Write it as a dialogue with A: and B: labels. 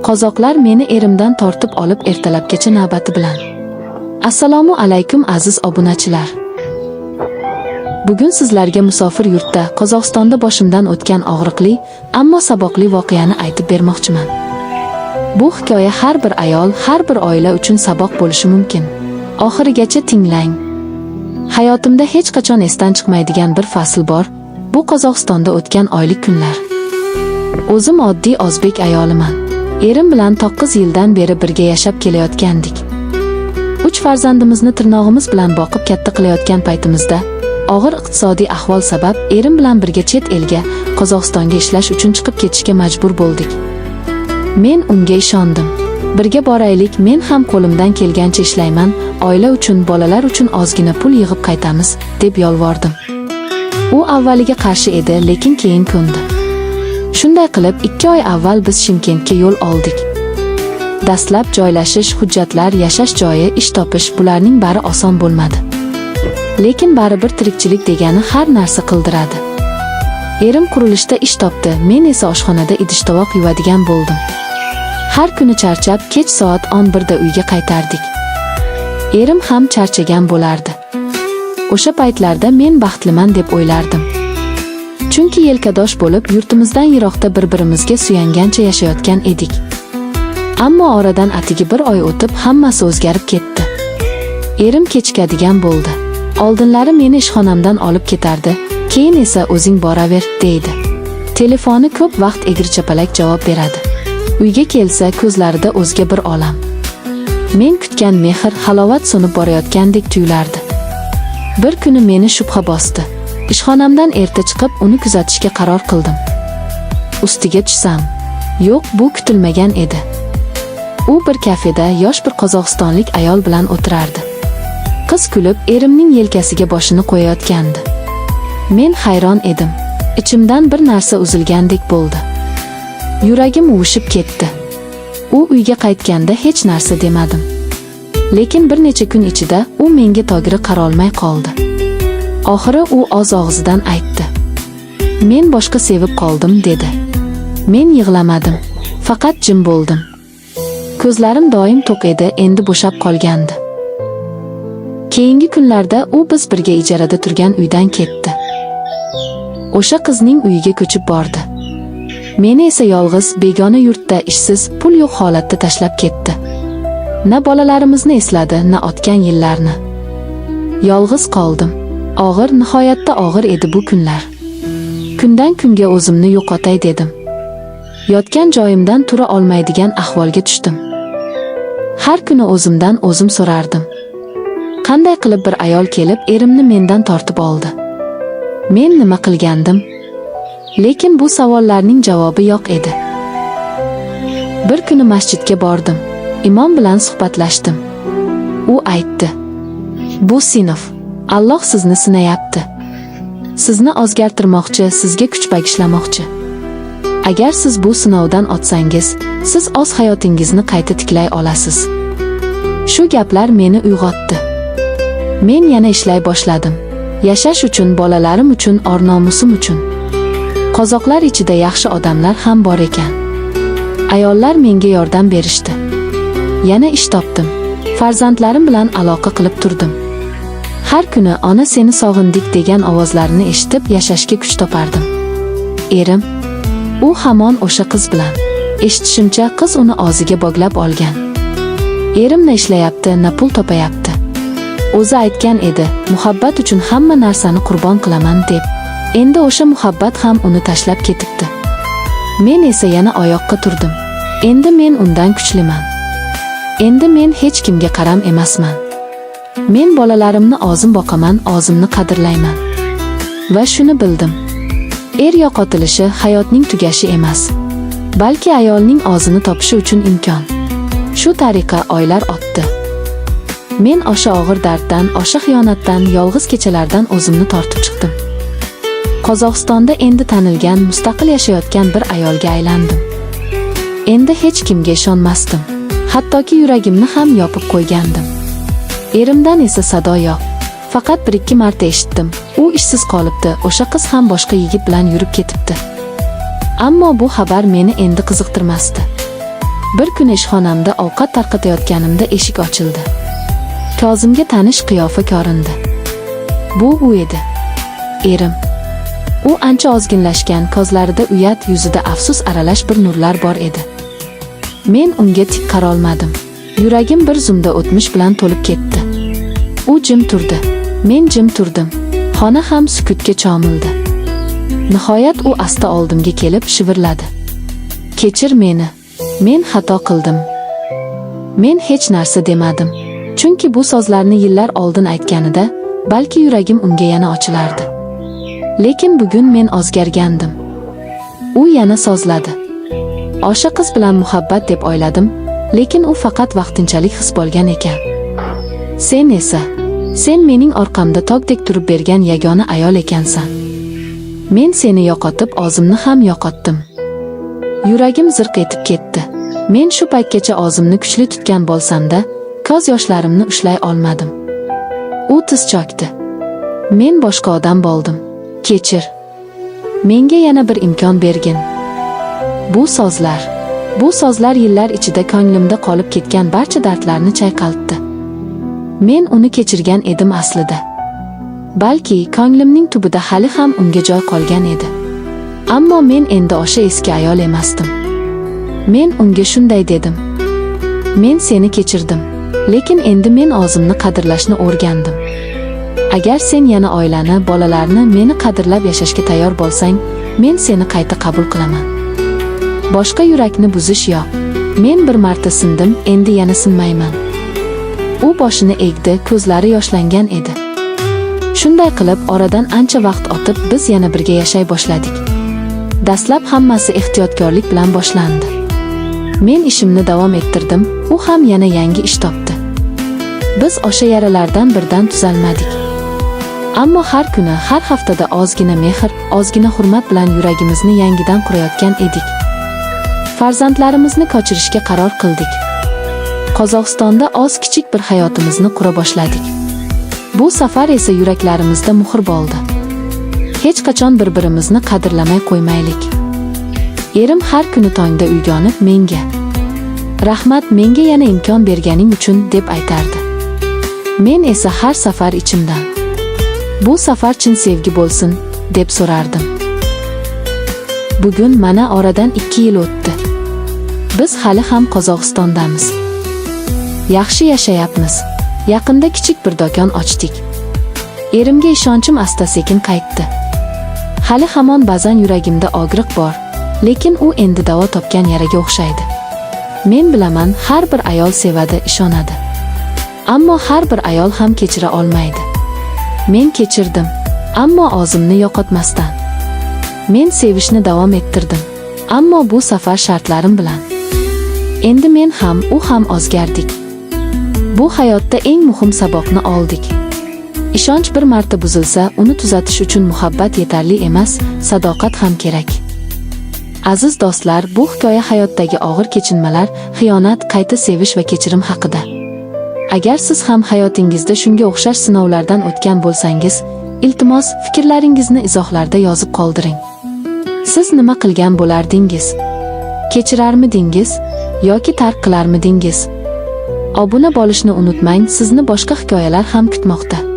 A: Qozoqlar meni erimdan tortib olib ertalabgacha navbati bilan. Assalomu alaykum aziz obunachilar. Bugun sizlarga musofir yurtda Qozog'istonda boshimdan o'tgan og'riqli, ammo saboqli voqeani aytib bermoqchiman. Bu hikoya har bir ayol, har bir oila uchun saboq bo'lishi mumkin. Oxirigacha tinglang. Hayotimda hech qachon esdan chiqmaydigan bir fasl bor. Bu Qozog'istonda o'tgan oylik kunlar. O'zim oddiy o'zbek ayoliman. Erim bilan 9 yildan beri birga yashab kelayotgandik. 3 farzandimizni tirnog'imiz bilan boqib katta qilayotgan paytimizda og'ir iqtisodiy ahvol sabab erim bilan birga chet elga, Qozog'istonga ishlash uchun chiqib ketishga majbur bo'ldik. Men unga ishondim. Birga boraylik, men ham qo'limdan kelgancha ishlayman, oila uchun, bolalar uchun ozgina pul yig'ib qaytamiz, deb yolvordim. U avvaliga qarshi edi, lekin keyin ko'ndi. Shunday qilib 2 oy avval biz Shimkentga yo'l oldik. Dastlab joylashish, hujjatlar, yashash joyi, ish topish, bularning bari oson bo'lmadi. Lekin baribir tirikchilik degani har narsa qildiradi. Erim qurilishda ish topdi, men esa oshxonada idish-tovoq yuvadigan bo'ldim. Har kuni charchab, kech soat 11 da uyga qaytardik. Erim ham charchagan bo'lardi. O'sha paytlarda men baxtliman deb o'ylardim. Chunki yelkadosh bo'lib, yurtimizdan yiroqda bir-birimizga suyangancha yashayotgan edik. Ammo oradan atigi 1 oy o'tib hammasi o'zgarib ketdi. Erim kechikadigan bo'ldi. Oldinlari meni ishxonamdan olib ketardi, keyin esa o'zing boraver, deydi. Telefoni ko'p vaqt egri-chapalak javob beradi. Uyga kelsa ko'zlarida o'zga bir olam. Men kutgan mehr, halovat so'nib borayotgandek tuyulardi. Bir kuni meni shubha bosdi. Ishxonamdan erta chiqib uni kuzatishga qaror qildim. Ustiga tushsam, yo'q, bu kutilmagan edi. U bir kafeda yosh bir qozog'istonlik ayol bilan o'tirardi. Qiz kulib, erimning yelkasiga boshini qo'yayotgandi. Men hayron edim. Ichimdan bir narsa uzilgandek bo'ldi. Yuragim uvishib ketdi. U uyga qaytganda hech narsa demadim. Lekin bir necha kun ichida u menga tog'iri qarolmay qoldi. Oxiri u o'z og'zidan aytdi. Men boshqa sevib qoldim, dedi. Men yig'lamadim, faqat jim bo'ldim. Ko'zlarim doim to'q edi, endi bo'shab qolgandi. Keyingi kunlarda u biz birga ijarada turgan uydan ketdi. O'sha qizning uyiga ko'chib bordi. Meni esa yolg'iz, begona yurtda, ishsiz, pul yo'q holatda tashlab ketdi. Na bolalarimizni esladi, na o'tgan yillarni. Yolg'iz qoldim. Og'ir, nihoyatda og'ir edi bu kunlar. Kundan kunga o'zimni yo'qotay dedim. Yotgan joyimdan tura olmaydigan ahvolga tushdim. Har kuni o'zimdan o'zim so'rardim. Qanday qilib bir ayol kelib erimni mendan tortib oldi? Men nima qilgandim? Lekin bu savollarning javobi yo'q edi. Bir kuni masjidga bordim. Imom bilan suhbatlashdim. U aytdi: "Bu sinf. Alloh sizni sinayapti. Sizni o'zgartirmoqchi, sizga kuch bag'ishlamoqchi. Agar siz bu sinovdan o'tsangiz, siz o'z hayotingizni qayta tiklay olasiz." Shu gaplar meni uyg'otdi. Men yana ishlay boshladim. Yashash uchun, bolalarim uchun, or-nomusim uchun. Qozoqlar ichida yaxshi odamlar ham bor ekan. Ayollar menga yordam berishdi. Yana ish topdim. Farzandlarim bilan aloqa qilib turdim. Har kuni ona seni sog'indik degan ovozlarini eshitib yashashga kuch topardim. Erim, u hamon o'sha qiz bilan. Eshitishimcha, qiz uni og'ziga bog'lab olgan. Erim na ishlayapti, na pul topayapti. O'zi aytgan edi, muhabbat uchun hamma narsani qurbon qilaman deb. Endi o'sha muhabbat ham uni tashlab ketibdi. Men esa yana oyoqqa turdim. Endi men undan kuchliman. Endi men hech kimga qaram emasman. Men bolalarimni o'zim boqaman, o'zimni qadrlayman. Va shuni bildim. Er yo'qotilishi hayotning tugashi emas, balki ayolning o'zini topishi uchun imkon. Shu tariqa oylar o'tdi. Men o'sha og'ir darddan, o'sha xiyonatdan, yolg'iz kechalardan o'zimni tortib chiqdim. Qozog'istonda endi tanilgan, mustaqil yashayotgan bir ayolga aylandim. Endi hech kimga ishonmasdim. Hattoki yuragimni ham yopib qo'ygandim. Erimdan esa sado yo'q. Faqat 1-2 marta eshitdim. U ishsiz qolibdi, o'sha qiz ham boshqa yigit bilan yurib ketibdi. Ammo bu xabar meni endi qiziqtirmasdi. Bir kun ishxonamda ovqat tarqatayotganimda eshik ochildi. Kozimga tanish qiyofa ko'rindi. Bu u edi. Erim. U ancha ozginlashgan, ko'zlarida uyat, yuzida afsus aralash bir nurlar bor edi. Men unga tik qarolmadim. Yuragim bir zumda o'tmish bilan to'lib ketdi. U jim turdi. Men jim turdim. Xona ham sukutga cho'mildi. Nihoyat u asta oldimga kelib shivirladi. Kechir meni. Men xato qildim. Men hech narsa demadim. Chunki bu so'zlarni yillar oldin aytganida, balki yuragim unga yana ochilardi. Lekin bugun men o'zgargandim. U yana so'zladi. O'sha qiz bilan muhabbat deb o'yladim, lekin u faqat vaqtinchalik his bo'lgan ekan. Sen esa, sen mening orqamda tog'dek turib bergan yagona ayol ekansan. Men seni yo'qotib, o'zimni ham yo'qotdim. Yuragim zirq etib ketdi. Men shu paytgacha o'zimni kuchli tutgan bo'lsam-da, ko'z yoshlarimni ushlay olmadim. U tiz cho'kdi. Men boshqa odam bo'ldim. Kechir. Menga yana bir imkon bergin. Bu so'zlar yillar ichida ko'nglimda qolib ketgan barcha dardlarni chayqaltdi. Men uni kechirgan edim aslida. Balki ko'nglimning tubida hali ham unga joy qolgan edi. Ammo men endi o'sha eski ayol emasdim. Men unga shunday dedim. Men seni kechirdim, lekin endi men o'zimni qadrlashni o'rgandim. Agar sen yana oilani, bolalarni, meni qadrlab yashashga tayyor bo'lsang, men seni qayta qabul qilaman. Boshqa yurakni buzish yo'q. Men bir marta sindim, endi yana sinmayman. U boshini egdi, ko'zlari yoshlangan edi. Shunday qilib, oradan ancha vaqt o'tib, biz yana birga yashay boshladik. Dastlab hammasi ehtiyotkorlik bilan boshlandi. Men ishimni davom ettirdim, u ham yana yangi ish topdi. Biz o'sha yaralardan birdan tuzalmadik. Ammo har kuni, har haftada ozgina mehr, ozgina hurmat bilan yuragimizni yangidan qurayotgan edik. Farzandlarimizni ko'chirishga qaror qildik. Qozog'istonda kichik bir hayotimizni qura boshladik. Bu safar esa yuraklarimizda muhr bo'ldi. Hech qachon bir-birimizni qadrlamay qo'ymaylik. Erim har kuni tongda uyg'onib menga "Rahmat, menga yana imkon berganing uchun" deb aytardi. Men esa har safar ichimdan "Bu safar chin sevgi bo'lsin" deb so'rardim. Bugun mana oradan 2 yil o'tdi. Biz hali ham Qozog'istondamiz. Yaxshi yashayapmiz. Yaqinda kichik bir do'kon ochdik. Erimga ishonchim asta-sekin qaytdi. Hali hamon ba'zan yuragimda og'riq bor, lekin u endi davo topgan yaraga o'xshaydi. Men bilaman, har bir ayol sevadi, ishonadi. Ammo har bir ayol ham kechira olmaydi. Men kechirdim, ammo o'zimni yo'qotmasdan. Men sevishni davom ettirdim, ammo bu safar shartlarim bilan. Endi men ham, u ham o'zgardik. Bu hayotda eng muhim saboqni oldik. Ishonch bir marta buzilsa, uni tuzatish uchun muhabbat yetarli emas, sadoqat ham kerak. Aziz do'stlar, bu hikoya hayotdagi og'ir kechinmalar, xiyonat, qayta sevish va kechirim haqida. Agar siz ham hayotingizda shunga o'xshash sinovlardan o'tgan bo'lsangiz, iltimos fikrlaringizni izohlarda yozib qoldiring. Siz nima qilgan bo'lardingiz? Kechirarmidingiz yoki tark qilarmidingiz? Obuna bo'lishni unutmang, sizni boshqa hikoyalar ham kutmoqda.